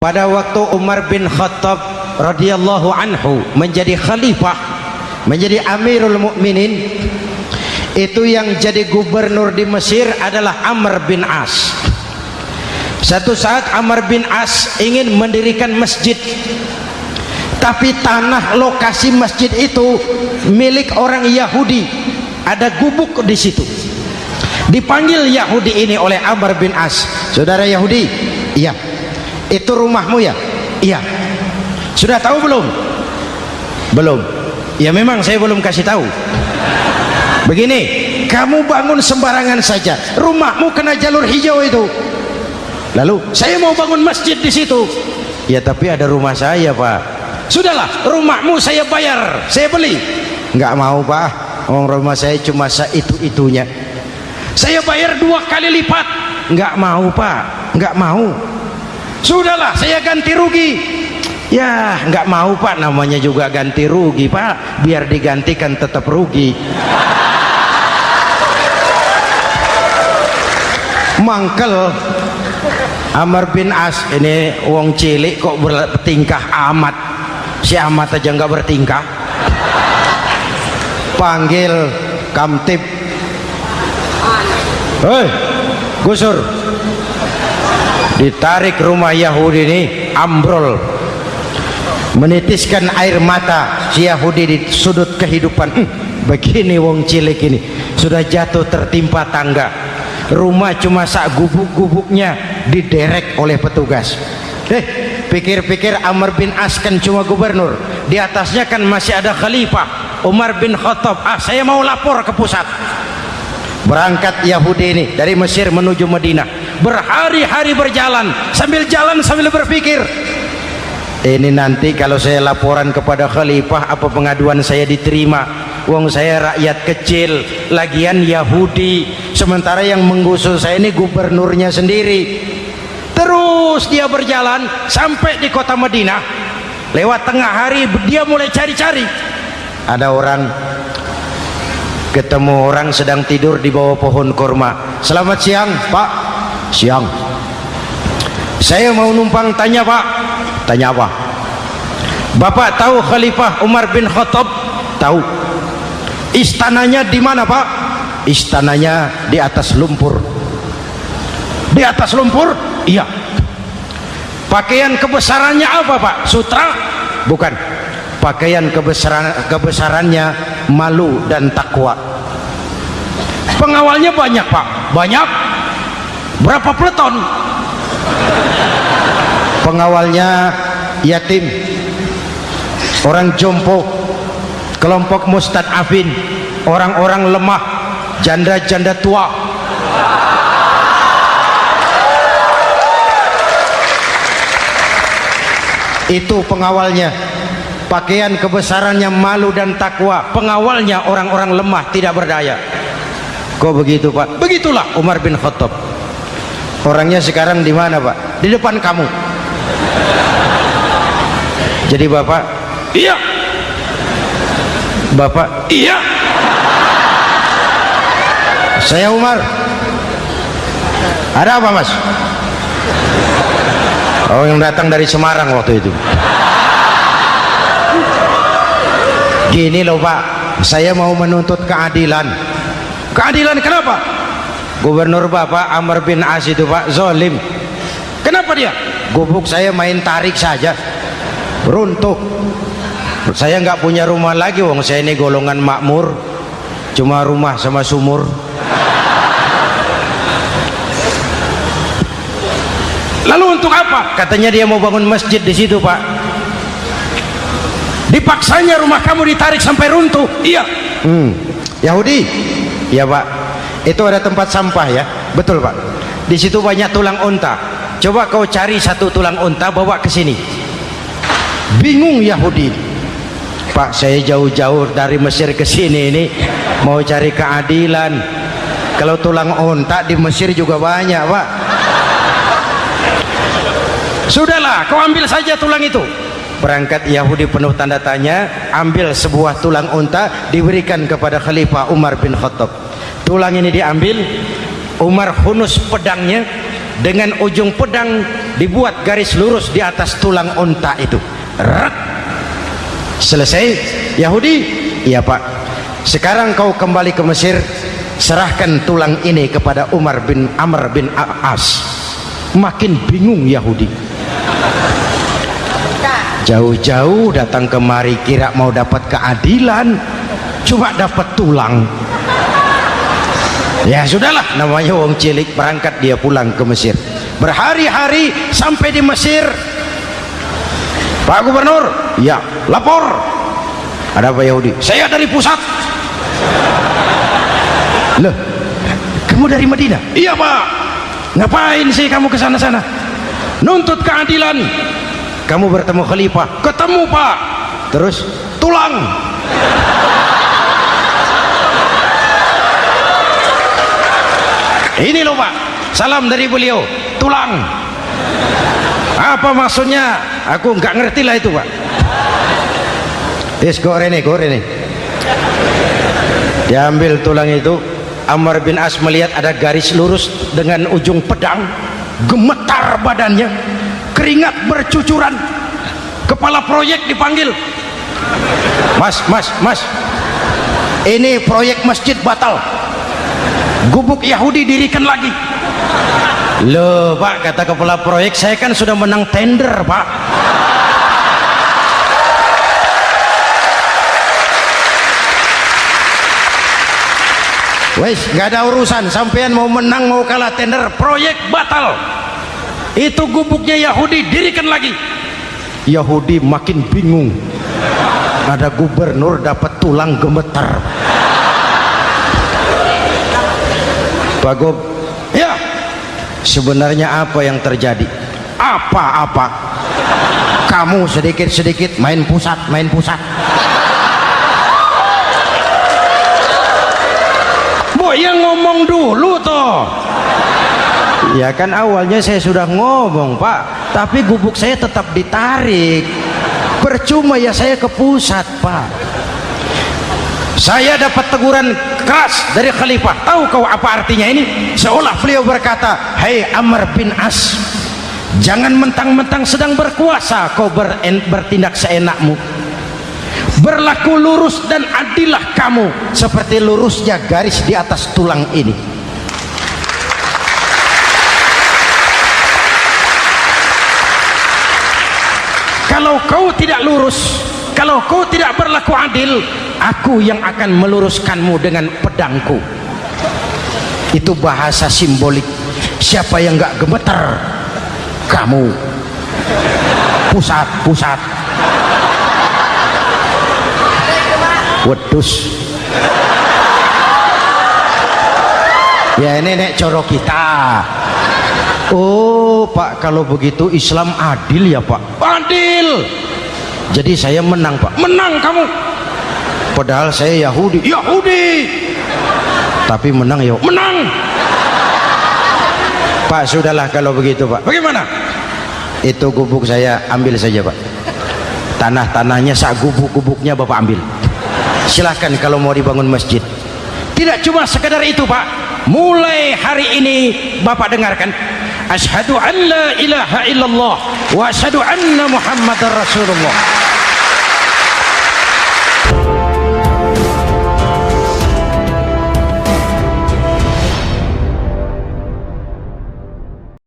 pada waktu Umar bin Khattab radhiyallahu anhu menjadi khalifah, menjadi Amirul Mukminin, itu yang jadi gubernur di Mesir adalah Amr bin As. Satu saat Amr bin As ingin mendirikan masjid, tapi tanah lokasi masjid itu milik orang Yahudi, ada gubuk di situ. Dipanggil Yahudi ini oleh Amr bin As, saudara Yahudi, iya. Itu rumahmu ya? Iya. Sudah tahu belum? Belum. Ya memang saya belum kasih tahu. Begini, kamu bangun sembarangan saja, rumahmu kena jalur hijau itu. Lalu saya mau bangun masjid di situ. Ya tapi ada rumah saya, Pak. Sudahlah, rumahmu saya bayar, saya beli. Enggak mau, Pak. Rumah saya cuma itu-itunya. Saya bayar 2 kali lipat. Enggak mau, Pak. Enggak mau. Sudahlah, saya ganti rugi. Ya enggak mau, Pak, namanya juga ganti rugi, Pak. Biar digantikan tetap rugi. Mangkel Amr bin As ini wong cilik kok bertingkah amat. Si amat aja enggak bertingkah. Panggil kamtib. Hei, gusur. Ditarik rumah Yahudi ini, ambrol, menitiskan air mata si Yahudi di sudut kehidupan. Begini wong cilik ini sudah jatuh tertimpa tangga, rumah cuma sak gubuk-gubuknya diderek oleh petugas. Pikir-pikir Amr bin As kan cuma gubernur, di atasnya kan masih ada khalifah Umar bin Khattab. Saya mau lapor ke pusat. Berangkat Yahudi ini dari Mesir menuju Madinah, berhari-hari berjalan, sambil jalan sambil berpikir, ini nanti kalau saya laporan kepada khalifah, apa pengaduan saya diterima? Wong saya rakyat kecil, lagian Yahudi, sementara yang menggusur saya ini gubernurnya sendiri. Terus dia berjalan sampai di kota Madinah. Lewat tengah hari dia mulai cari-cari. Ada orang, ketemu orang sedang tidur di bawah pohon kurma. Selamat siang, Pak. Siang. Saya mau numpang tanya, Pak. Tanya apa? Bapak tahu Khalifah Umar bin Khattab? Tahu. Istananya di mana, Pak? Istananya di atas lumpur. Di atas lumpur? Iya. Pakaian kebesarannya apa, Pak? Sutra? Bukan. Pakaian kebesarannya malu dan takwa. Pengawalnya banyak, Pak. Banyak. Berapa peleton? Pengawalnya yatim, orang jompo, kelompok mustadafin, orang-orang lemah, janda-janda tua. Itu pengawalnya. Pakaian kebesarannya malu dan takwa. Pengawalnya orang-orang lemah tidak berdaya. Kok begitu, Pak? Begitulah Umar bin Khattab. Orangnya sekarang di mana, Pak? Di depan kamu. Jadi Bapak, iya. Bapak, iya. Saya Umar. Ada apa, Mas? Oh, yang datang dari Semarang waktu itu. Gini loh, Pak, saya mau menuntut keadilan. Keadilan kenapa? Gubernur Bapak Amr bin As itu, Pak, zolim. Kenapa dia? Gubuk saya main tarik saja, runtuh. Saya nggak punya rumah lagi, wong saya ini golongan makmur, cuma rumah sama sumur. Lalu untuk apa? Katanya dia mau bangun masjid di situ, Pak. Dipaksanya rumah kamu ditarik sampai runtuh. Iya. Yahudi. Ya, Pak. Itu ada tempat sampah ya. Betul, Pak. Di situ banyak tulang unta. Coba kau cari satu tulang unta bawa ke sini. Bingung Yahudi. Pak, saya jauh-jauh dari Mesir ke sini ini mau cari keadilan. Kalau tulang unta di Mesir juga banyak, Pak. Sudahlah, kau ambil saja tulang itu. Berangkat Yahudi penuh tanda tanya, ambil sebuah tulang unta, diberikan kepada Khalifah Umar bin Khattab. Tulang ini diambil, Umar hunus pedangnya, dengan ujung pedang dibuat garis lurus di atas tulang unta itu. Rak. Selesai. Yahudi, iya Pak, sekarang kau kembali ke Mesir, serahkan tulang ini kepada Umar bin Amr bin As. Makin bingung Yahudi, jauh-jauh datang kemari kira mau dapat keadilan, cuma dapat tulang. Ya sudahlah, namanya wong cilik, berangkat dia pulang ke Mesir. Berhari-hari sampai di Mesir. Pak Gubernur, ya lapor. Ada apa Yahudi? Saya dari pusat. Loh, kamu dari Madinah? Iya Pak. Ngapain sih kamu ke sana-sana? Nuntut keadilan. Kamu bertemu khalifah? Ketemu Pak. Terus tulang. Ini loh Pak, salam dari beliau, tulang. Apa maksudnya? Aku nggak ngerti lah itu Pak. Yes, go rene. Diambil tulang itu. Amr bin As melihat ada garis lurus dengan ujung pedang, gemetar badannya, keringat bercucuran. Kepala proyek dipanggil. Mas, ini proyek masjid batal, gubuk Yahudi dirikan lagi. Loh Pak, kata kepala proyek, saya kan sudah menang tender Pak. Wes, nggak ada urusan, sampean mau menang mau kalah tender, proyek batal. Itu gubuknya Yahudi dirikan lagi. Yahudi makin bingung, ada gubernur dapat tulang gemetar. Pak Gob, ya sebenarnya apa yang terjadi? Apa-apa, kamu sedikit-sedikit main pusat. Yang ngomong dulu toh. Ya kan awalnya saya sudah ngomong Pak, tapi gubuk saya tetap ditarik. Percuma ya saya ke pusat Pak. Saya dapat teguran keras dari khalifah. Tahu kau apa artinya ini? Seolah beliau berkata, "Hei Amr bin As, jangan mentang-mentang sedang berkuasa kau bertindak seenakmu. Berlaku lurus dan adillah kamu seperti lurusnya garis di atas tulang ini." Kalau kau tidak lurus, kalau kau tidak berlaku adil, aku yang akan meluruskanmu dengan pedangku. Itu bahasa simbolik. Siapa yang gak gemeter? Kamu. Pusat. Wedus. Ya ini nek coro kita. Oh Pak, kalau begitu Islam adil ya Pak? Adil. Jadi saya menang Pak? Menang kamu. Padahal saya Yahudi. Tapi menang ya? Menang. Pak sudahlah kalau begitu Pak. Bagaimana? Itu gubuk saya ambil saja Pak. Tanah-tanahnya sak gubuk-gubuknya Bapak ambil. Silahkan kalau mau dibangun masjid. Tidak cuma sekedar itu Pak, mulai hari ini Bapak dengarkan, asyhadu an la ilaha illallah wa asyhadu anna Muhammadar Rasulullah.